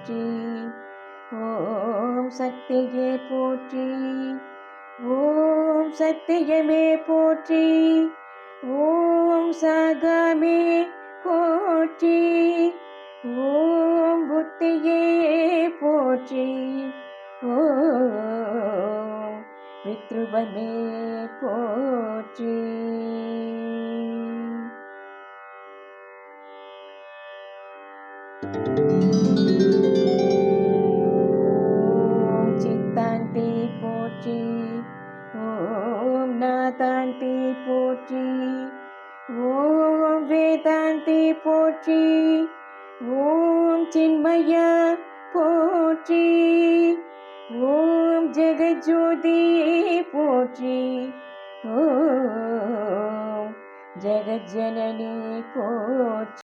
போற்றி. ஓம் சக்தியே போற்றி. ஓம் சத்தியமே போற்றி. ஓம் சாகாமே போற்றி. ஓம் புத்தியே போற்றி. ஓம் வித்ருவமே போற்றி. ஓம் சித்தாந்தி போற்றி. ஓம் நாதாந்தி போற்றி. ஓம் வேதாந்தி போற்றி. ஓம் சின்மய போற்றி. ஓம் ஜெகஜோதி போற்றி. ஓம் ஜெகஜனனி போற்றி.